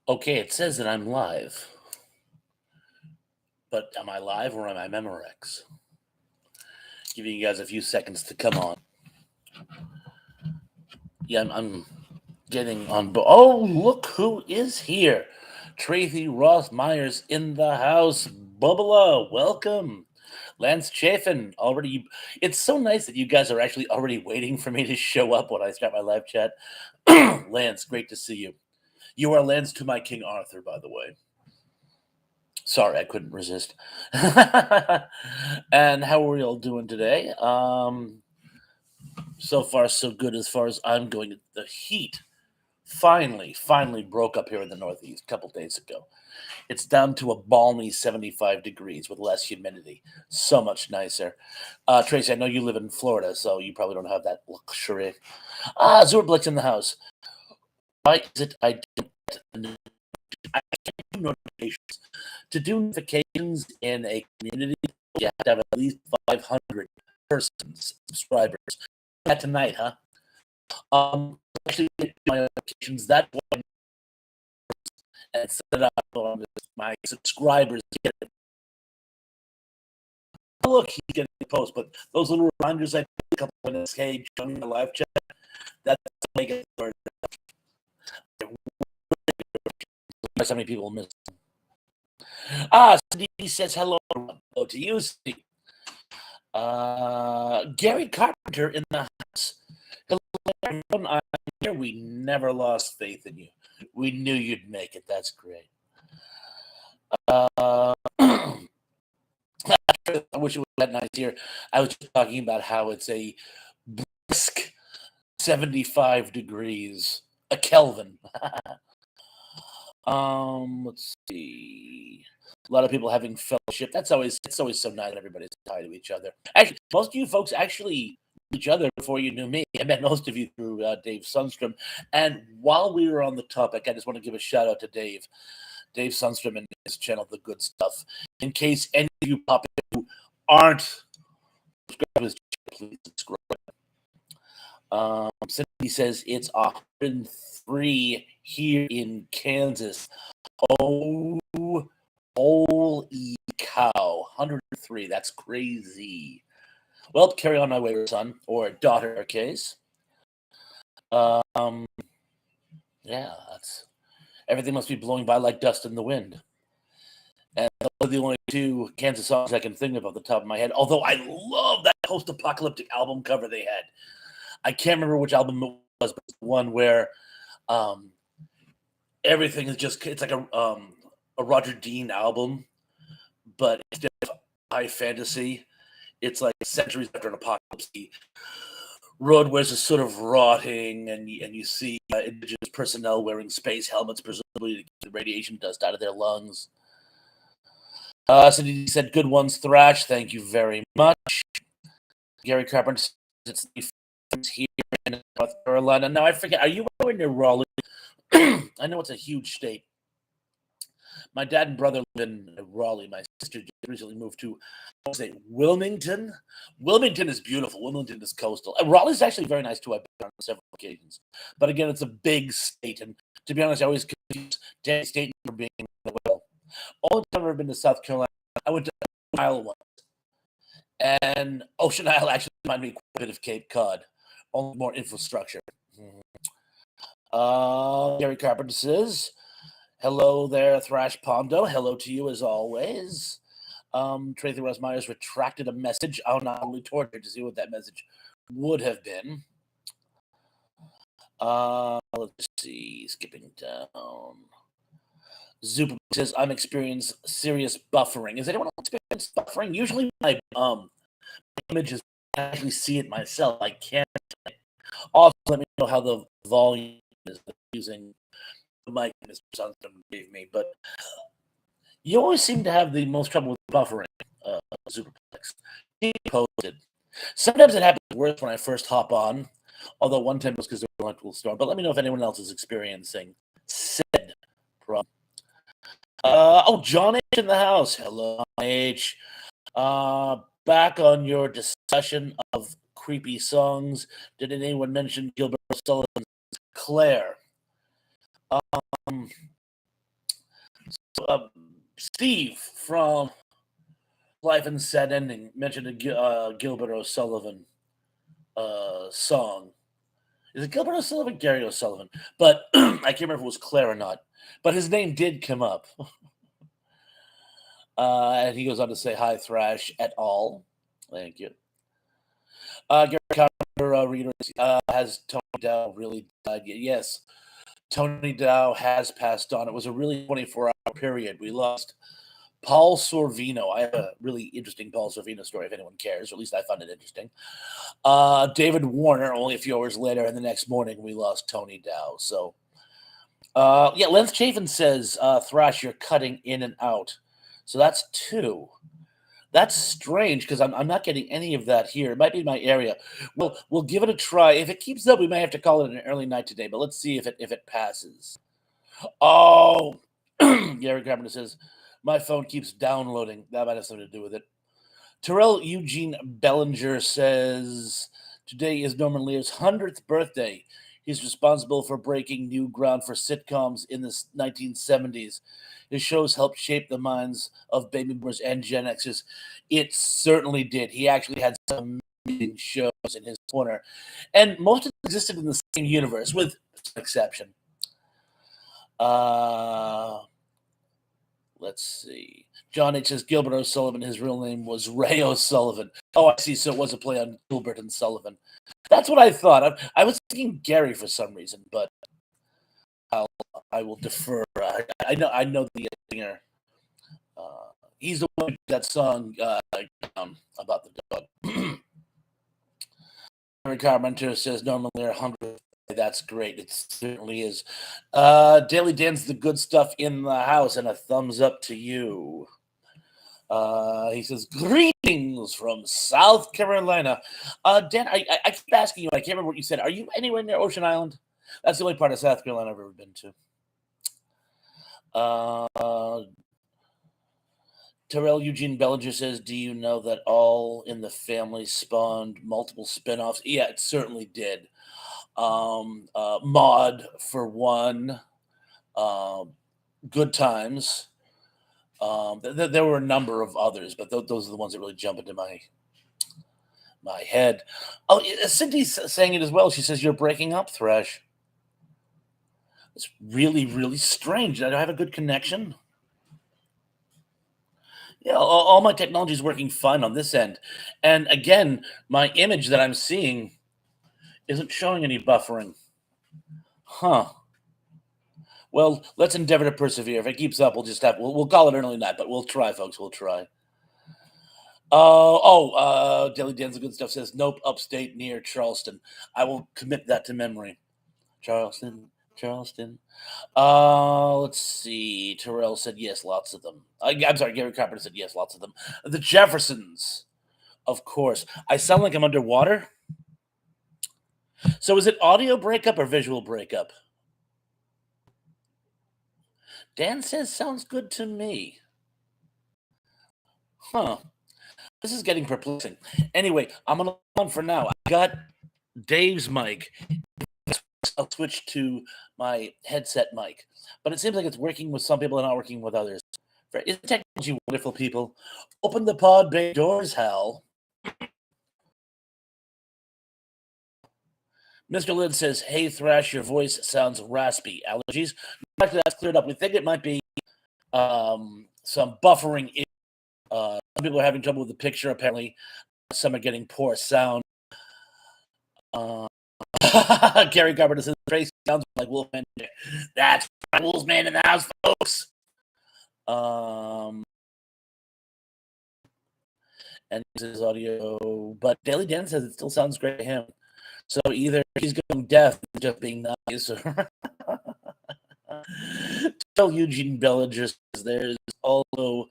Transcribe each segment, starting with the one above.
Okay, it says that I'm live, but am I live or am I Memorex? Giving you guys a few seconds to come on. Yeah, I'm getting on. Oh, look who is here! Tracy Ross Myers in the house. Bubba, welcome. Lance Chafin already. It's so nice that you guys are actually already waiting for me to show up when I start my live chat. Lance, great to see you. You are Lance to my King Arthur, by the way. Sorry, I couldn't resist. And how are we all doing today? So far, so good as far as I'm going. The heat finally broke up here in the Northeast a couple days ago. It's down to a balmy 75 degrees with less humidity. So much nicer. Tracy, I know you live in Florida, so you probably don't have that luxury. Zorblick's in the house. Why is it I don't I can't do notifications? To do notifications in a community, you have to have at least 500 persons, subscribers. That tonight, huh? Actually, my notifications that one and set it up on my subscribers get it. Oh, look, he's getting a post, but those little reminders I put a couple minutes, hey, join me in the live chat, that's how I get started. So many people miss. Steve says hello to you, Steve. Gary Carpenter in the house. Hello, everyone. I'm here. We never lost faith in you. We knew you'd make it. That's great. I wish it was that nice here. I was just talking about how it's a brisk 75 degrees, a Kelvin. Let's see. A lot of people having fellowship. It's always so nice that everybody's tied to each other. Actually, most of you folks actually knew each other before you knew me. I met most of you through Dave Sundstrom. And while we were on the topic, I just want to give a shout out to Dave Sundstrom and his channel, The Good Stuff. In case any of you pop in who aren't subscribed, please subscribe. Cindy says it's 103 here in Kansas. Oh, holy cow. 103. That's crazy. Well, carry on my way, son, or daughter, in our case. Yeah, everything must be blowing by like dust in the wind. And those are the only two Kansas songs I can think of off the top of my head. Although I love that post-apocalyptic album cover they had. I can't remember which album it was, but it's the one where everything is it's like a Roger Dean album, but instead of high fantasy, it's like centuries after an apocalypse. The roadways are sort of rotting, and you see indigenous personnel wearing space helmets, presumably to keep the radiation dust out of their lungs. So he said, "Good ones, Thrash. Thank you very much." Gary Carpenter says it's here in North Carolina. Now I forget. Are you near Raleigh? I know it's a huge state. My dad and brother live in Raleigh. My sister just recently moved to, Wilmington. Wilmington is beautiful. Wilmington is coastal. Raleigh is actually very nice too. I've been on several occasions. But again, it's a big state. And to be honest, I always confuse Danny State for being in the Will. Only time I've ever been to South Carolina, I went to Ocean Isle once. And Ocean Isle actually reminded me quite a bit of Cape Cod. Only more infrastructure. Gary Carpenter says, hello there, Thrash Pondo. Hello to you as always. Tracy Ross Myers retracted a message. Oh, not only tortured to see what that message would have been. Let's see. Skipping down. Zupa says, I'm experiencing serious buffering. Is anyone else experiencing buffering? Usually my images, I actually see it myself. I can't. Also, let me know how the volume is using the mic Mr. Sundstrom gave me. But you always seem to have the most trouble with buffering, Superplex. He posted. Sometimes it happens worse when I first hop on, although one time it was because there was an electrical storm. But let me know if anyone else is experiencing said problem. John H. in the house. Hello, H. Back on your discussion of creepy songs, did anyone mention Gilbert Sullivan's Claire? Steve from Life and Sad Ending mentioned a Gilbert O'Sullivan song. Is it Gilbert O'Sullivan? Gary O'Sullivan. But I can't remember if it was Claire or not. But his name did come up. And he goes on to say, hi, Thrash et al. Thank you. Gary Carter reiterates, has Tony Dow really died? Yes, Tony Dow has passed on. It was a really 24-hour period. We lost Paul Sorvino. I have a really interesting Paul Sorvino story if anyone cares, or at least I found it interesting. David Warner, only a few hours later, and the next morning we lost Tony Dow. So, Lance Chafin says, Thrash, you're cutting in and out. So that's 2. That's strange because I'm not getting any of that here. It might be my area. Well, we'll give it a try. If it keeps up, we may have to call it an early night today, but let's see if it passes. Oh, Gary Carpenter says, my phone keeps downloading. That might have something to do with it. Terrell Eugene Bellinger says, today is Norman Lear's 100th birthday. He's responsible for breaking new ground for sitcoms in the 1970s. His shows helped shape the minds of baby boomers and Gen Xers. It certainly did. He actually had some amazing shows in his corner. And most of them existed in the same universe, with some exception. Let's see. John H. says Gilbert O'Sullivan. His real name was Ray O'Sullivan. Oh, I see. So it was a play on Gilbert and Sullivan. That's what I thought. I was thinking Gary for some reason, but I will defer. I know the singer. He's the one who did that song about the dog. Eric Carpenter says Norman Lear 100. That's great. It certainly is. Daily Dan's the good stuff in the house, and a thumbs up to you. He says, greetings from South Carolina. Dan, I keep asking you, I can't remember what you said. Are you anywhere near Ocean Island? That's the only part of South Carolina I've ever been to. Terrell Eugene Bellinger says, do you know that All in the Family spawned multiple spinoffs? Yeah, it certainly did. Maude, for one. Good Times. There were a number of others, but those are the ones that really jump into my head. Oh, Cindy's saying it as well. She says, you're breaking up, Thresh. It's really, really strange. I don't have a good connection. Yeah, all my technology is working fine on this end. And again, my image that I'm seeing isn't showing any buffering. Huh. Well, let's endeavor to persevere. If it keeps up, we'll call it an early night, but we'll try, folks. We'll try. Daily Dan's the good stuff says, nope, upstate near Charleston. I will commit that to memory. Charleston. Let's see. Terrell said yes, lots of them. I'm sorry, Gary Carpenter said yes, lots of them. The Jeffersons, of course. I sound like I'm underwater. So is it audio breakup or visual breakup? Dan says sounds good to me. Huh. This is getting perplexing. Anyway, I'm going to on for now. I got Dave's mic. I'll switch to my headset mic. But it seems like it's working with some people and not working with others. Isn't technology wonderful, people? Open the pod bay doors, Hal. Mr. Lynn says, hey, Thrash, your voice sounds raspy. Allergies? Actually, that's cleared up. We think it might be some buffering. Some people are having trouble with the picture, apparently. Some are getting poor sound. Gary Carpenter says, Tracy sounds like Wolfman. That's Wolfman in the house, folks. And this is audio. But Daily Dan says it still sounds great to him. So either he's going deaf or just being nice. Tell Eugene Bellinger says there's also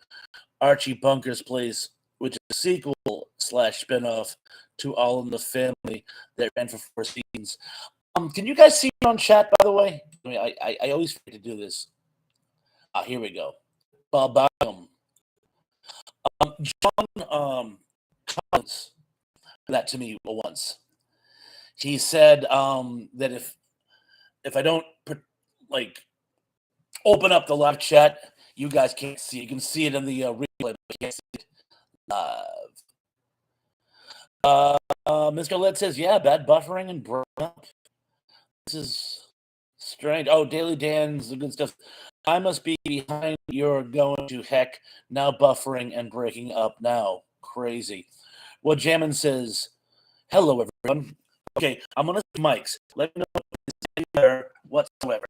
Archie Bunker's Place, which is a sequel / spinoff to All in the Family that ran for 4 seasons. Can you guys see me on chat, by the way? I always forget to do this. Here we go. John Collins that to me once. He said that if I don't open up the live chat, You guys can't see it. You can see it in the replay, but you can't see it live. Mr. Led says, yeah, bad buffering and broke up. This is strange. Oh, Daily Dan's the good stuff. I must be behind. You're going to heck. Now buffering and breaking up now. Crazy. Well, Jammin says, hello, everyone. Okay, I'm going to mics. Let me know if it's better whatsoever.